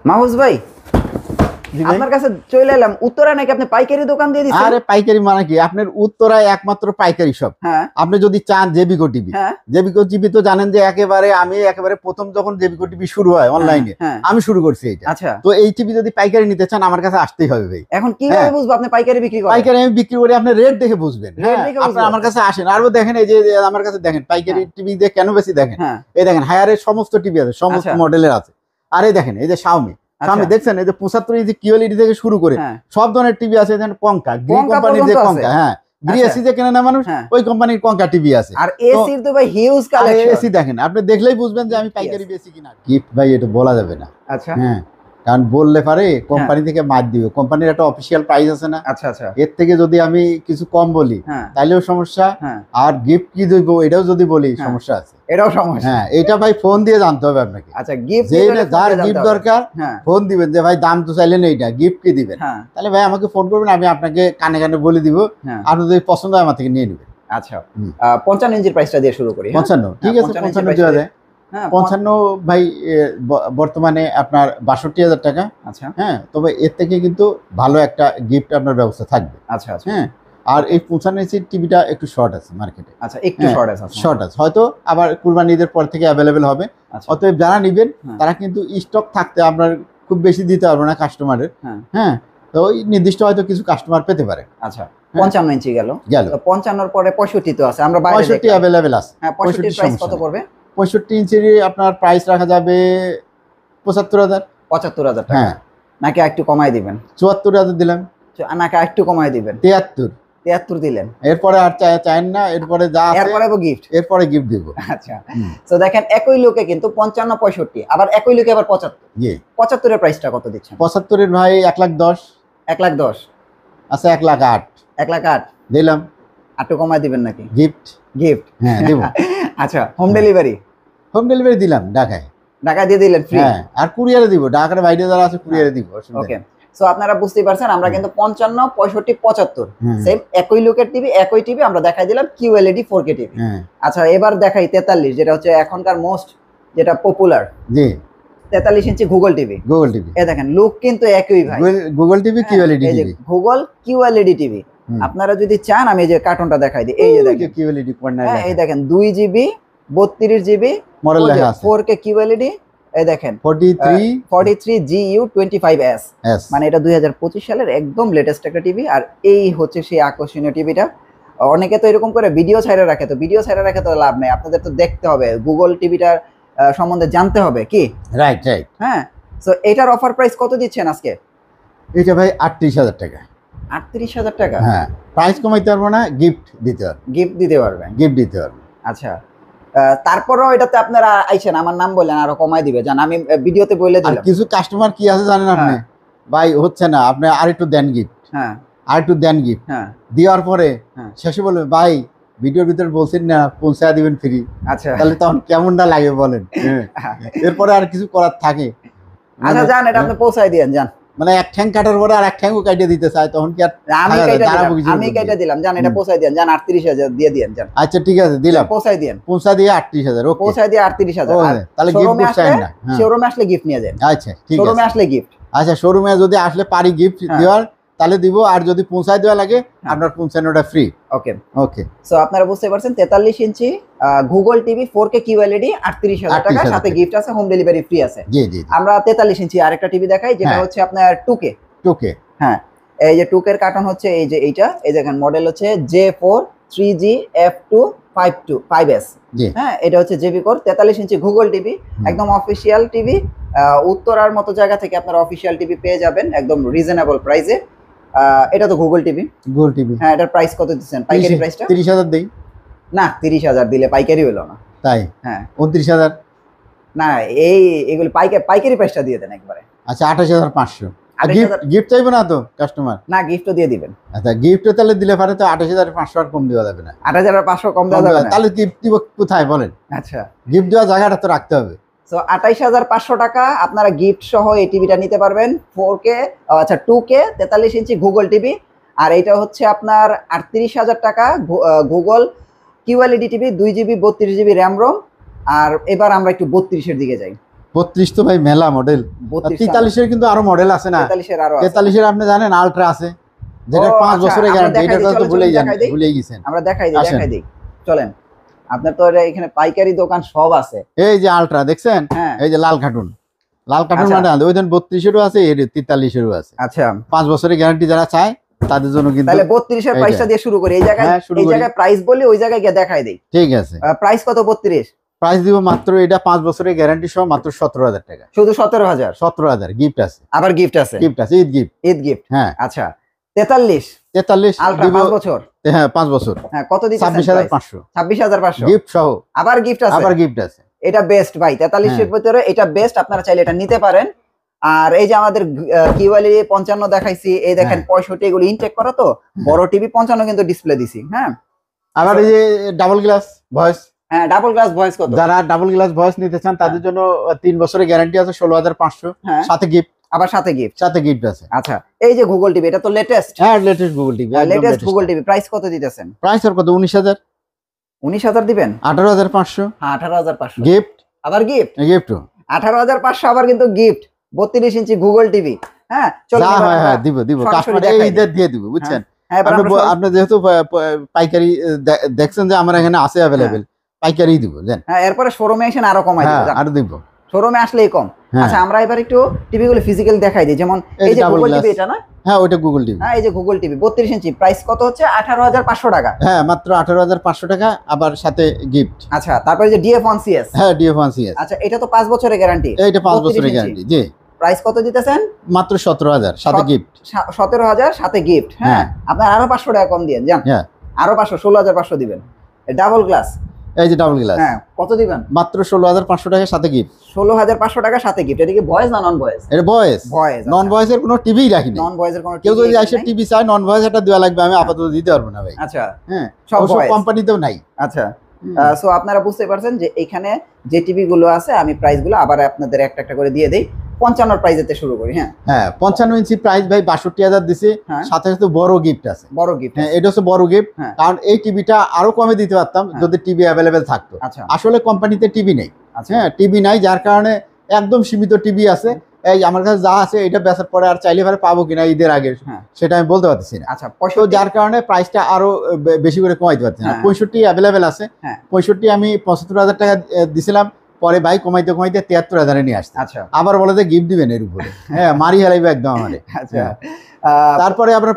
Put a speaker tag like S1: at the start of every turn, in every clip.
S1: মাহফুজ ভাই, আপনার কাছে চলে এলাম। উত্তরা নাকি আপনি পাইকারি দোকান দিয়ে দিচ্ছেন?
S2: আরে পাইকারি মানে কি, আপনার উত্তরায় একমাত্র পাইকারি শপ।
S1: হ্যাঁ,
S2: আপনি যদি চান জেবিকো টিভি,
S1: হ্যাঁ,
S2: জেবিকো টিভি তো জানেন যে আমি একেবারে প্রথম যখন জেবিকো টিভি শুরু হয় অনলাইনে,
S1: হ্যাঁ,
S2: আমি শুরু করছি এটা।
S1: আচ্ছা,
S2: তো এই টিভি যদি পাইকারি নিতে চান আমার কাছে আসতেই হবে ভাই।
S1: এখন কিভাবে বুঝবো আপনি পাইকারি বিক্রি করেন?
S2: পাইকারি আমি বিক্রি করি, আপনি রেট দেখে বুঝবেন।
S1: রেট
S2: হ্যাঁ,
S1: দেখে
S2: আপনি
S1: বুঝবো।
S2: আমার কাছে আসেন আর দেখেন, এই যে আমার কাছে দেখেন পাইকারি টিভি দিয়ে কেন বেশি দেখেন।
S1: হ্যাঁ,
S2: এই দেখেন হায়ারের সমস্ত টিভি আছে, সমস্ত
S1: আচ্ছা,
S2: মডেলের আছে। আর এই দেখেন এই যে শাওমি, শাওমি দেখছেন এই যে 75 ইঞ্চি কিউএলইডি থেকে শুরু করে
S1: হ্যাঁ,
S2: সব ধরনের টিভি আছে। দেখেন কঙ্কা, গ্রি
S1: কঙ্কা
S2: কোম্পানির যে
S1: পর্যন্ত
S2: কঙ্কা,
S1: আছে।
S2: হ্যাঁ গ্রি
S1: আচ্ছা,
S2: এসি যে কেনে না মানুষ,
S1: হ্যাঁ,
S2: ওই কোম্পানির কঙ্কা টিভি আছে।
S1: আর এসির তো ভাই হিউজ
S2: আর
S1: কালেকশন।
S2: এসি দেখেন, আপনি দেখলেই বুঝবেন যে আমি পাইকারি বেশি কিনা। গিফট ভাই এটা বলা যাবে না।
S1: আচ্ছা,
S2: হ্যাঁ, কারণ বললে পারে কোম্পানি থেকে মার দিবে। কোম্পানির একটা অফিসিয়াল প্রাইস আছে না,
S1: আচ্ছা, আচ্ছা,
S2: এর থেকে যদি আমি কিছু কম বলি
S1: হ্যাঁ,
S2: তাইলেও সমস্যা।
S1: হ্যাঁ,
S2: আর গিফট কি দেব এটাও যদি বলি
S1: হ্যাঁ,
S2: সমস্যা আছে।
S1: এটাও সমস্যা।
S2: হ্যাঁ, এটা ভাই ফোন দিয়ে জানতে হবে আপনাকে।
S1: আচ্ছা, গিফট
S2: যে যার গিফট দরকার
S1: হ্যাঁ,
S2: ফোন দিবেন যে ভাই দাম তো চাইলেন এইটা, গিফট কি দিবেন।
S1: হ্যাঁ,
S2: তাহলে ভাই আমাকে ফোন করবেন, আমি আপনাকে কানে কানে বলে দিব।
S1: হ্যাঁ,
S2: আপনি যদি পছন্দ হয় আমার থেকে নিয়ে নেবেন।
S1: আচ্ছা, 55 ইঞ্চির প্রাইসটা দিয়ে শুরু করি।
S2: 55 ঠিক আছে, 55 দেওয়া যায়।
S1: হ্যাঁ,
S2: 55 ভাই বর্তমানে আপনার 62,000 টাকা।
S1: আচ্ছা,
S2: হ্যাঁ, তবে এর থেকে কিন্তু ভালো একটা গিফট আপনার ব্যবস্থা থাকবে।
S1: আচ্ছা, আচ্ছা,
S2: হ্যাঁ, আর এই 55 ইঞ্চির টিভিটা একটু শর্ট আছে মার্কেটে।
S1: আচ্ছা, একটু শর্ট আছে।
S2: শর্ট আছে, হয়তো আবার কুরবানি ঈদের পর থেকে অ্যাভেলেবেল হবে।
S1: আচ্ছা,
S2: অতএব যারা নেবেন
S1: হ্যাঁ,
S2: তারা কিন্তু স্টক থাকতে আপনার খুব বেশি দিতে পারবে না কাস্টমারের।
S1: হ্যাঁ,
S2: হ্যাঁ, তো ওই নির্দিষ্ট হয়তো কিছু কাস্টমার পেতে পারে।
S1: আচ্ছা, 55 ইঞ্চি গেল।
S2: গেল
S1: তো 55 পরে 65 তো আছে, আমরা বাইরে
S2: 65
S1: দেখলাম।
S2: অ্যাভেলেবেল আছে।
S1: হ্যাঁ, 65 প্রাইস কত পড়বে?
S2: 65 ইঞ্চির আপনার প্রাইস রাখা যাবে 75,000।
S1: 75,000 টাকা।
S2: হ্যাঁ,
S1: নাকি একটু কমাই দিবেন?
S2: 74,000 দিলাম।
S1: নাকি একটু কমাই দিবেন?
S2: 73।
S1: 73 দিলেন।
S2: এরপরে আর চাইন না, এরপরে যা আছে
S1: এরপরে গিফট।
S2: এরপরে গিফট দিব।
S1: আচ্ছা, তো দেখেন একই লোকে কিন্তু 55 65, আবার একই লোকে আবার 75।
S2: জি,
S1: 75 এর প্রাইসটা কত দিচ্ছেন?
S2: 75 এর ভাই 1,10,000।
S1: 1,10,000।
S2: আচ্ছা, 1,08,000
S1: 1,08,000
S2: দিলাম।
S1: একটু কমাই দিবেন নাকি?
S2: গিফট।
S1: গিফট।
S2: হ্যাঁ দেব।
S1: আচ্ছা, হোম ডেলিভারি?
S2: হোম ডেলিভারি দিলাম ঢাকায়।
S1: ঢাকা দিয়ে দিলেন ফ্রি?
S2: হ্যাঁ, আর কুরিয়ারে দিব, ঢাকার বাইরে যারা আছে কুরিয়ারে দিব।
S1: ওকে, সো আপনারা বুঝতেই পারছেন আমরা কিন্তু 55 65 75
S2: হুম।
S1: সেম একই লোকের টিভি, একই টিভি আমরা দেখাই দিলাম কিউএলইডি 4K টিভি।
S2: হ্যাঁ,
S1: আচ্ছা, এবার দেখাই 43, যেটা হচ্ছে এখনকার মোস্ট যেটা পপুলার।
S2: জি,
S1: 43 ইঞ্চি গুগল টিভি।
S2: Google TV.
S1: এই দেখেন লুক কিন্তু একই ভাই।
S2: গুগল টিভি কিউএলইডি
S1: এই যে
S2: টিভি।
S1: Google QLED TV. আপনারা যদি চান আমি এই যে কার্টুনটা দেখাই দিই। এই যে দেখেন
S2: কিউএলইডি কর্নার।
S1: হ্যাঁ, এই দেখেন 2 জিবি 32 জিবি
S2: মডেল লেখা আছে
S1: 4K কিউএলইডি। এই দেখেন
S2: 43G-U25S।
S1: মানে এটা 2025 সালের একদম লেটেস্ট একটা টিভি। আর এই হচ্ছে সেই আকর্ষণীয় টিভিটা। অনেকে তো এরকম করে ভিডিও ছাইড়া রাখে, তো ভিডিও ছাইড়া রাখে তো লাভ নেই, আপনাদের তো দেখতে হবে, গুগল টিভিটার সম্বন্ধে জানতে হবে কি।
S2: Right right.
S1: হ্যাঁ, সো এটার অফার প্রাইস কত দিচ্ছেন আজকে?
S2: এটা ভাই 38,000 টাকা।
S1: 38,000 টাকা?
S2: হ্যাঁ, প্রাইস কমাইতে পারবো না, গিফট দিতে পারবো।
S1: গিফট দিতে পারবেন?
S2: গিফট দিতে পারবো।
S1: আচ্ছা, তারপরেও এটাতে আপনারা আইছেন, আমার নাম বললেন আরো কমাই দিবে, জান আমি ভিডিওতে বলে
S2: আর
S1: দিলাম।
S2: কিছু কাস্টমার কি আছে জানেন আপনি, ভাই হচ্ছে না, আপনি আরেকটু দেন গিফট।
S1: হ্যাঁ,
S2: আরেকটু দেন গিফট।
S1: হ্যাঁ,
S2: দেওয়ার পরে
S1: হ্যাঁ,
S2: শেষে বলবেন ভাই ভিডিওর ভিতরে বলছেন না পৌঁছায় দিবেন ফ্রি।
S1: আচ্ছা,
S2: তাহলে তখন কেমনটা লাগে বলেন। এরপরে আর কিছু করার থাকে?
S1: আচ্ছা যান, এটা আপনি পৌঁছাই দিয়েন যান।
S2: মানে এক ঠ্যাং কাটার পরে আর এক ঠ্যাংও কাটিয়ে দিতে চায়, তখন কি আর
S1: আমি কেটে দিলাম, জান এটা পৌঁছাই দিয়েন, জান 38,000 দিয়ে দিয়েন যান।
S2: আচ্ছা ঠিক আছে, দিলাম,
S1: পৌঁছাই দিয়েন।
S2: পৌঁছা দিয়ে 38,000। ওকে,
S1: পৌঁছাই দিয়ে 38,000।
S2: তাহলে গিফট চাই না।
S1: শোরুমে আসলে গিফট নিয়ে যান।
S2: আচ্ছা ঠিক আছে,
S1: শোরুমে আসলে গিফট।
S2: আচ্ছা শোরুমে যদি আসলে পারি গিফট দেওয়ার তাহলে দিব, আর যদি পৌঁছায় দেওয়া লাগে আপনার পৌঁছানোটা ফ্রি।
S1: ওকে
S2: ওকে,
S1: সো আপনারা বুঝতে পারছেন 43 ইঞ্চি গুগল টিভি 4K কিউএলইডি 38,000 টাকা, সাথে গিফট আছে, হোম ডেলিভারি ফ্রি আছে।
S2: জি জি।
S1: আমরা 43 ইঞ্চি আরেকটা টিভি দেখাই, যেটা হচ্ছে আপনার 2K।
S2: 2K,
S1: হ্যাঁ, এই যে 2K এর কার্টন হচ্ছে এই যে এইটা, এই দেখেন মডেল হচ্ছে J4 3G F2 5S। হ্যাঁ, এটা হচ্ছে জেবি কোর 43 ইঞ্চি গুগল টিভি, একদম অফিসিয়াল টিভি। উত্তরার মতো জায়গা থেকে আপনারা অফিসিয়াল টিভি পেয়ে যাবেন একদম রিজনেবল প্রাইসে। এটা তো গুগল টিভি।
S2: Google TV.
S1: হ্যাঁ, এটার প্রাইস কত দিচ্ছেন পাইকারি প্রাইসটা?
S2: 30,000 দেই
S1: না, 30,000 দিলে পাইকারি হলো না।
S2: তাই?
S1: হ্যাঁ,
S2: 29,000।
S1: না, এগুলো পাইকারি প্রাইসটা দিয়ে দেন একবারে।
S2: আচ্ছা 28,500। গিফট চাইবো না তো কাস্টমার?
S1: না, গিফটও দিয়ে দিবেন।
S2: আচ্ছা গিফট তাহলে দিলে পারে তো 28,500 আর কম দেওয়া যাবে না?
S1: 8,500 কম দেওয়া যাবে না?
S2: তাহলে গিফট দিব কোথায় বলেন?
S1: আচ্ছা,
S2: গিফট দেওয়ার জায়গাটা তো রাখতে হবে।
S1: সো 28,500 টাকা আপনারা গিফট সহ এই টিভিটা নিতে পারবেন। 4K, আচ্ছা 2K 43 ইঞ্চি গুগল টিভি। আর এইটা হচ্ছে আপনার 38,000 টাকা Google QLED TV, 2 GB 32 GB RAM ROM. আর এবার আমরা একটু 32 এর দিকে যাই।
S2: 32 তো ভাই মেলা মডেল।
S1: 32
S2: 43 এর কিন্তু আরো মডেল আছে না?
S1: 43 এর আরো আছে।
S2: 43 এর আপনি জানেন আলট্রা আছে, যেটা 5
S1: আচ্ছা,
S2: বছরের
S1: আমরা
S2: গ্যারান্টি।
S1: দেখাই
S2: এটা
S1: দিই,
S2: তো
S1: চলেন,
S2: ভুলেই
S1: দেখাই দিই।
S2: ভুলেই গেছেন।
S1: আমরা দেখাই
S2: আসেন।
S1: দিই চলেন। আপনার তো এখানে পাইকারি দোকান সব আছে।
S2: এই যে আলট্রা দেখছেন,
S1: হ্যাঁ।
S2: এই যে লাল কার্টুন
S1: আচ্ছা।
S2: মানে ওই দেন 32 এরও আছে, এর 43 এরও আছে।
S1: আচ্ছা,
S2: 5 বছরের গ্যারান্টি যারা চায় তাদের জন্য কিন্তু।
S1: তাহলে 32 এর প্রাইসটা দিয়ে শুরু করি। এই জায়গায়
S2: হ্যাঁ, শুরু
S1: এই
S2: করি।
S1: জায়গায় প্রাইস বলি, ওই জায়গায় গিয়ে দেখাই দেই।
S2: ঠিক আছে।
S1: প্রাইস কত? 32।
S2: প্রাইস দিব মাত্র, এটা 5 বছরের গ্যারান্টি সহ মাত্র 17,000 টাকা।
S1: শুধু 17,000?
S2: 17,000 গিফট আছে।
S1: আবার গিফট আছে?
S2: গিফট আছে, ঈদ গিফট।
S1: ঈদ গিফট।
S2: হ্যাঁ।
S1: আচ্ছা, 43 আলট্রা 5 বছর।
S2: হ্যাঁ 5 বছর।
S1: হ্যাঁ, কত দিচ্ছেন?
S2: 26,500
S1: 26,500
S2: গিফট সহ।
S1: আবার গিফট আছে?
S2: আবার গিফট আছে।
S1: এটা বেস্ট ভাই, 43 এর ভিতরে এটা বেস্ট, আপনারা চাইলে এটা নিতে পারেন। আর এই যে আমাদের কিওয়ালি 55 দেখাইছি, এই দেখেন 65, এগুলো ইনটেক করা তো বড় টিভি। 55 কিন্তু ডিসপ্লে দিছি। হ্যাঁ,
S2: আবার এই যে ডাবল গ্লাস ভয়েস।
S1: হ্যাঁ, ডাবল গ্লাস ভয়েস কত?
S2: যারা ডাবল গ্লাস ভয়েস নিতে চান তাদের জন্য 3 বছরের গ্যারান্টি আছে, 16,500।
S1: হ্যাঁ,
S2: সাথে গিফট।
S1: আবার সাথে গিফট।
S2: সাথে গিফট আছে।
S1: আচ্ছা, এই যে গুগল টিভি, এটা তো লেটেস্ট।
S2: হ্যাঁ, লেটেস্ট গুগল টিভি, একদম
S1: লেটেস্ট গুগল টিভি। প্রাইস কত দিতেছেন?
S2: প্রাইস আর কত? 19,000।
S1: 19,000 দিবেন?
S2: 18,500
S1: হ্যাঁ, 18,500
S2: গিফট।
S1: আবার গিফট।
S2: গিফট
S1: 18,500 আবার কিন্তু গিফট। 32 ইঞ্চি গুগল টিভি। হ্যাঁ, চলো।
S2: হ্যাঁ দিব কাস্টমার ঈদের দিয়ে দিব, বুঝছেন?
S1: হ্যাঁ,
S2: আপনি যেহেতু পাইকারি দেখছেন যে আমার এখানে আছে अवेलेबल, পাইকারি দিব জান।
S1: হ্যাঁ, এরপরে শোরুমে এসে আরো কমাই দিব।
S2: আর দিব,
S1: শোরুমে আসলেই কম। আচ্ছা, আমরা এবার একটু টিভি গুলো ফিজিক্যাল দেখাই দিই। যেমন এই যে গুগল টিভি, এটা না?
S2: হ্যাঁ, ওইটা গুগল টিভি।
S1: হ্যাঁ, এই যে গুগল টিভি 32 ইঞ্চি, প্রাইস কত হচ্ছে? 18,500 টাকা।
S2: হ্যাঁ, মাত্র 18,500 টাকা, আবার সাথে গিফট।
S1: আচ্ছা, তারপরে যে DF1CS।
S2: হ্যাঁ, DF1CS।
S1: আচ্ছা, এটা তো 5 বছরের গ্যারান্টি।
S2: এইটা 5 বছরের গ্যারান্টি। জি।
S1: প্রাইস কত দিতেছেন?
S2: মাত্র 17,000 সাথে গিফট।
S1: 17,000 সাথে গিফট। হ্যাঁ, আপনার আরো 500 টাকা কম দিবেন জান।
S2: হ্যাঁ,
S1: আরো 500, 16,500 দিবেন। Double glass.
S2: এই যে ডাবল গ্লাস।
S1: হ্যাঁ, কত দিবেন?
S2: মাত্র 16,500 টাকা সাথে গিফট।
S1: 16,500 টাকা সাথে গিফট। এটা কি ভয়েস না নন ভয়েস?
S2: এটা ভয়েস।
S1: ভয়েস।
S2: নন ভয়েসের কোনো টিভি রাখিনি।
S1: নন ভয়েসের কোনো
S2: কেউ যদি এসে টিভি চায় নন ভয়েস এটা দেওয়া লাগবে, আমি আপাতত দিতে পারবো না ভাই।
S1: আচ্ছা,
S2: হ্যাঁ,
S1: সব ভয়েস
S2: কোম্পানিতেও নাই।
S1: আচ্ছা, সো আপনারা বুঝতে পারছেন যে এখানে যে টিভি গুলো আছে, আমি প্রাইস গুলো আবার আপনাদের একটা একটা করে দিয়ে দেই। 55 প্রাইসেতে শুরু করি। হ্যাঁ,
S2: হ্যাঁ, 55 ইঞ্চি প্রাইস ভাই 62,000 দিছি। সাথে সাথে বড় গিফট আছে।
S1: বড় গিফট।
S2: হ্যাঁ, এটা হচ্ছে বড় গিফট। কারণ এই টিভিটা আরো কমে দিতে পারতাম যদি টিভি অ্যাভেলেবেল থাকতো।
S1: আচ্ছা,
S2: আসলে কোম্পানিতে টিভি নেই। হ্যাঁ, টিভি নাই, যার কারণে একদম সীমিত টিভি আছে। এই আমার কাছে যা আছে এটা বেচার পরে আর চাইলে পরে পাবো কিনা ঈদের আগে সেটা আমি বলতে পারতেছি না।
S1: আচ্ছা,
S2: তো যার কারণে প্রাইসটা আরো বেশি করে কমাইতে পারছি না। 65 অ্যাভেলেবেল আছে। 65 আমি 75,000 টাকা দিছিলাম, পরে ভাই কমাইতে কমাইতে 73,000 নিয়ে আসছে।
S1: আচ্ছা,
S2: আবার বলে যে গিফট দিবেন এর উপরে। হ্যাঁ, মারি হেলাইবে একদম আমারে।
S1: আচ্ছা,
S2: তারপরে আপনার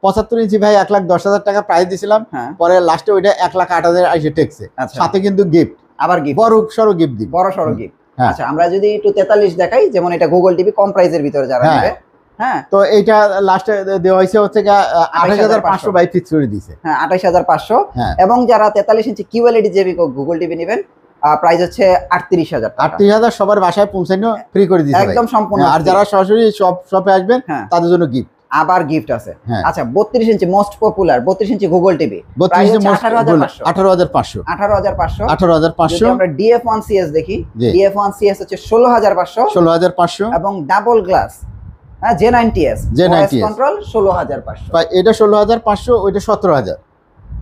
S2: 75 ইঞ্চি ভাই 1,10,000 টাকা প্রাইস দিছিলাম, পরে লাস্টে ওইটা 1,08,000 এসে টেকছে। সাথে কিন্তু গিফট,
S1: আবার গিফট,
S2: বড় সরো গিফট দিব,
S1: বড় সরো গিফট। আচ্ছা, আমরা যদি একটু 43 দেখাই, যেমন এটা গুগল টিভি কম প্রাইসের ভিতরে যারা নেবে। হ্যাঁ,
S2: তো এইটা লাস্টে দেওয়া হয়েছে হচ্ছে 28,500 বাই ফিক্স করে দিয়েছে।
S1: হ্যাঁ, 28,500। এবং যারা 43 ইঞ্চি কিউএলইডি জেবি গুগল টিভি নেবেন, প্রাইস হচ্ছে 38,000 টাকা।
S2: 38,000 সবার বাসায় পৌঁছানো ফ্রি করে দিয়েছে
S1: একদম সম্পূর্ণ।
S2: আর যারা সরাসরি শপে আসবেন তাদের জন্য গিফট,
S1: আবার গিফট আছে। আচ্ছা, 32 ইঞ্চি মোস্ট পপুলার 32 ইঞ্চি গুগল টিভি,
S2: 32 ইঞ্চি 18,500
S1: 18,500। আমরা DF1CS দেখি, DF1CS হচ্ছে 16,500 এবং ডাবল গ্লাস J90S কন্ট্রোল 16,500।
S2: এটা 16,500, ওইটা 17,000।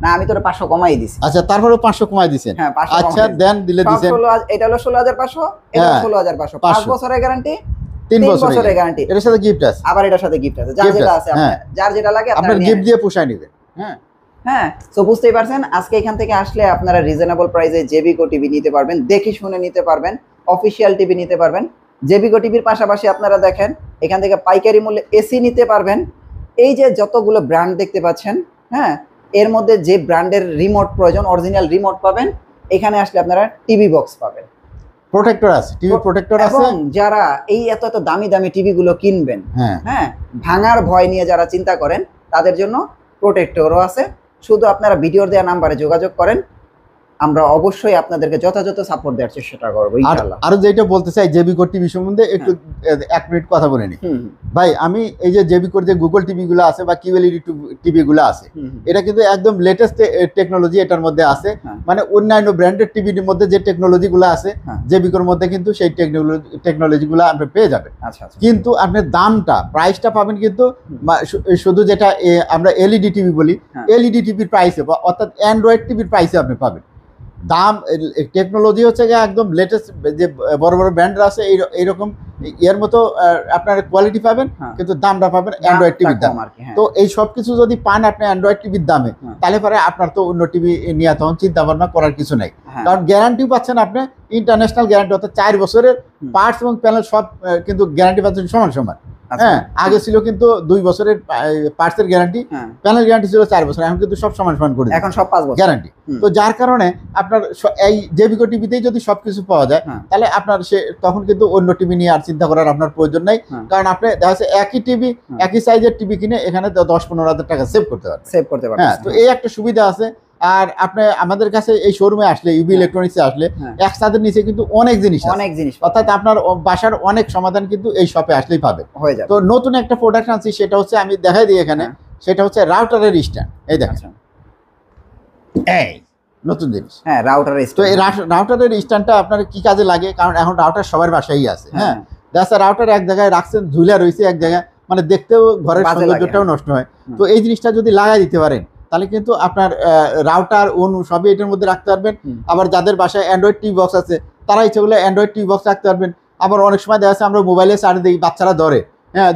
S1: না, আমি তোরে 500 কমাই দিছি।
S2: আচ্ছা, তারপরে 500 কমাই দিবেন।
S1: হ্যাঁ, 500।
S2: আচ্ছা, দেন দিলে দিবেন।
S1: এটা হলো 16,500, এটা 16,500। 5 বছরের গ্যারান্টি,
S2: 3 বছরের
S1: গ্যারান্টি।
S2: এর সাথে গিফট আছে।
S1: আবার এটার সাথে গিফট আছে। যার যেটা আছে যার যেটা লাগে
S2: আপনার গিফট দিয়ে পোষায় নেবেন।
S1: হ্যাঁ, হ্যাঁ। সো বুঝতেই পারছেন, আজকে এখান থেকে আসলে আপনারা রিজনেবল প্রাইসে জেবিকো টিভি নিতে পারবেন, দেখে শুনে নিতে পারবেন, অফিশিয়াল টিভি নিতে পারবেন। জেবিকো টিভির পাশাপাশি আপনারা দেখেন এখান থেকে পাইকারি মূল্যে এসি নিতে পারবেন। এই যে যতগুলো ব্র্যান্ড দেখতে পাচ্ছেন, হ্যাঁ, এর মধ্যে যে ব্র্যান্ডের রিমোট প্রয়োজন, অরিজিনাল রিমোট পাবেন। এখানে আসলে আপনারা টিভি বক্স পাবেন,
S2: প্রোটেক্টর আছে, টিভি প্রোটেক্টর আছে।
S1: এবং যারা এই এত এত দামি দামি টিভি গুলো কিনবেন, হ্যাঁ, ভাঙার ভয় নিয়ে যারা চিন্তা করেন, তাদের জন্য প্রোটেক্টরও আছে। শুধু আপনারা ভিডিওর দেওয়া নাম্বারে যোগাযোগ করেন, আমরা অবশ্যই আপনাদেরকে যথাযথ সাপোর্ট দেওয়ার চেষ্টা করবো ইনশাআল্লাহ।
S2: আর যেটা বলতে চাই জেবিকো টিভি সম্বন্ধে একটু 1 মিনিট কথা বলে নি ভাই। আমি এই যে জেবিকোর যে গুগল টিভি গুলো আছে বা কিউএলইডি টিভি গুলো আছে, এটা কিন্তু একদম লেটেস্ট টেকনোলজি এটার মধ্যে আছে। মানে অন্যান্য ব্র্যান্ডেড টিভির মধ্যে যে টেকনোলজি গুলো আছে, জেবিকোর মধ্যে কিন্তু সেই টেকনোলজি গুলো আপনি পেয়ে যাবেন। কিন্তু আপনার দামটা, প্রাইসটা পাবেন কিন্তু শুধু যেটা আমরা এলইডি টিভি বলি, এলইডি টিভির প্রাইসে, অর্থাৎ অ্যান্ড্রয়েড টিভির প্রাইসে আপনি পাবেন। দাম টেকনোলজি হচ্ছে গিয়ে একদম লেটেস্ট, যে বড় বড় ব্র্যান্ড আছে এইরকম এর মতো আপনার কোয়ালিটি পাবেন, কিন্তু দামটা পাবেন অ্যান্ড্রয়েড টিভির দাম। তো এই সব কিছু যদি পান আপনি অ্যান্ড্রয়েড টিভির দামে, তাহলে পরে আপনার তো অন্য টিভি নিয়ে তখন চিন্তা ভাবনা করার কিছু নাই। কারণ গ্যারান্টি পাচ্ছেন আপনি ইন্টারন্যাশনাল গ্যারান্টি, অর্থাৎ 4 বছরের পার্টস এবং প্যানেল সব কিন্তু গ্যারান্টি পাচ্ছেন সমান সমান। হ্যাঁ, আগে ছিল কিন্তু 2 বছরের পার্টসের গ্যারান্টি, প্যানেল গ্যারান্টি ছিল 4 বছর, এখন কিন্তু সব সমান সমান করে
S1: এখন সব 5 বছর
S2: গ্যারান্টি। তো যার কারণে আপনার এই জেবিকো টিভিতেই যদি সবকিছু পাওয়া যায়, তাহলে আপনার তখন কিন্তু অন্য টিভি নিয়ে আর চিন্তা করার আপনার প্রয়োজন নাই। কারণ আপনি দেখা যাচ্ছে একই টিভি, একই সাইজের টিভি কিনে এখানে 10-15 হাজার টাকা সেভ করতে পারবেন। হ্যাঁ, তো এই একটা সুবিধা আছে। আর আপনি আমাদের কাছে এই শোরুমে আসলে, ইউবি ইলেকট্রনিক্সে আসলে এক ছাদের নিচে কিন্তু অনেক জিনিস, অর্থাৎ আপনার বাসার অনেক সমাধান কিন্তু এই শপে আসলেই পাবেন। তো নতুন একটা প্রোডাক্ট আনছি, সেটা হচ্ছে আমি দেখাই দিই এখানে, সেটা হচ্ছে রাউটারের স্ট্যান্ড। এই দেখেন, এই নতুন জিনিস।
S1: হ্যাঁ, রাউটারের
S2: তো এই রাউটারের স্ট্যান্ডটা আপনার কি কাজে লাগে? কারণ এখন রাউটার সবার বাসায় আছে। হ্যাঁ, দেখা রাউটার এক জায়গায় রাখছেন, ঝুলে রয়েছে এক জায়গায়, মানে দেখতেও ঘরের সৌন্দর্যটাও নষ্ট হয়। তো এই জিনিসটা যদি লাগাই দিতে পারেন, তাহলে কিন্তু আপনার রাউটার অনু সবই এটার মধ্যে রাখতে পারবেন। আবার যাদের বাসায় অ্যান্ড্রয়েড টিভি বক্স আছে, তারা ইচ্ছে করলে অ্যান্ড্রয়েড টিভি বক্স রাখতে পারবেন। আবার অনেক সময় দেখা যাচ্ছে আমরা মোবাইলে চার্জ দিই, বাচ্চারা ধরে, হ্যাঁ,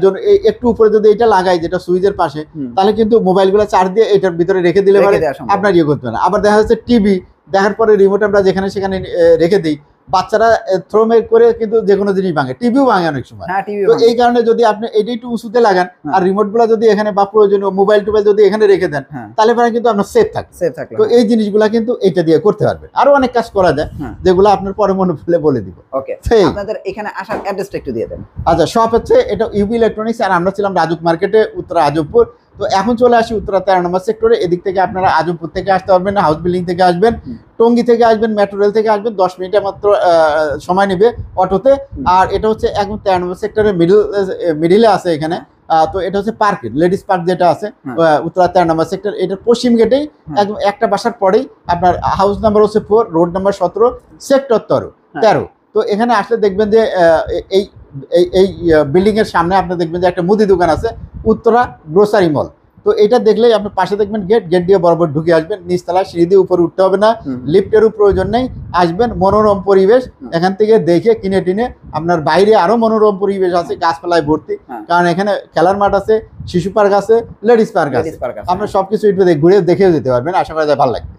S2: একটু উপরে যদি এটা লাগাই, যেটা সুইচের পাশে, তাহলে কিন্তু মোবাইলগুলো চার্জ দিয়ে এটার ভিতরে রেখে দিলে পারে আপনার ইয়ে করতে পারেন। আবার দেখা যাচ্ছে টিভি দেখার পরে রিমোট আমরা যেখানে সেখানে রেখে দিই, বাচ্চারা থ্রোমের করে কিন্তু যে কোনো জিনিস ভাঙে, টিভিও ভাঙে অনেক সময়। তো এই কারণে যদি আপনি এটা একটু উঁচুতে লাগান আর রিমোট গুলা যদি এখানে বা প্রয়োজনীয় মোবাইল টোবাইল যদি এখানে রেখে দেন, তাহলে পরে কিন্তু আপনার সেফ থাকে। তো এই জিনিসগুলা কিন্তু এটা দিয়ে করতে পারবেন। আরো অনেক কাজ করা যায়, যেগুলো আপনার পরে মনে পড়লে বলে দিব।
S1: ওকে, আপনাদের এখানে আসার অ্যাড্রেসটা একটু দিয়ে দেন।
S2: আচ্ছা, শপ হচ্ছে এটা ইউবি ইলেকট্রনিক্স, আর আমরা ছিলাম রাজুক মার্কেটে, উত্তরা আজবপুর। তো এখন চলে আসি উত্তরা 13 নম্বর সেক্টরে। এদিক থেকে আপনারা আজমপুর থেকে আসতে পারবেন না, হাউস বিল্ডিং থেকে আসবেন, টঙ্গী থেকে আসবেন, মেট্রো রেল থেকে আসবেন, 10 মিনিটের মাত্র সময় নেবে অটোতে। আর এটা হচ্ছে একদম 13 নম্বর সেক্টরের মিডিলে আছে এখানে। তো এটা হচ্ছে পার্কের লেডিস পার্ক যেটা আছে উত্তরা 13 নম্বর সেক্টর, এটার পশ্চিম গেটেই একদম একটা বাসার পরেই আপনার হাউস নাম্বার হচ্ছে 4, রোড নাম্বার 17, সেক্টর 13। তো এখানে আসলে দেখবেন যে এই এই বিল্ডিং এর সামনে আপনি দেখবেন যে একটা মুদি দোকান আছে, উত্তরা গ্রোসারি মল। তো এটা দেখলেই আপনি পাশে দেখবেন গেট দিয়ে বরাবর ঢুকে আসবেন, নিচতলা সিঁড়ি দিয়ে উপরে উঠতে হবে না, লিফটেরও প্রয়োজন নেই। আসবেন, মনোরম পরিবেশ, এখান থেকে দেখে কিনে টিনে আপনার বাইরে আরো মনোরম পরিবেশ আছে, গাছপালায় ভর্তি। কারণ এখানে খেলার মাঠ আছে, শিশু পার্ক আছে, লেডিস পার্ক আছে, আপনার সবকিছু একটু ঘুরে দেখেও যেতে পারবেন। আশা করা যায় ভালো লাগবে।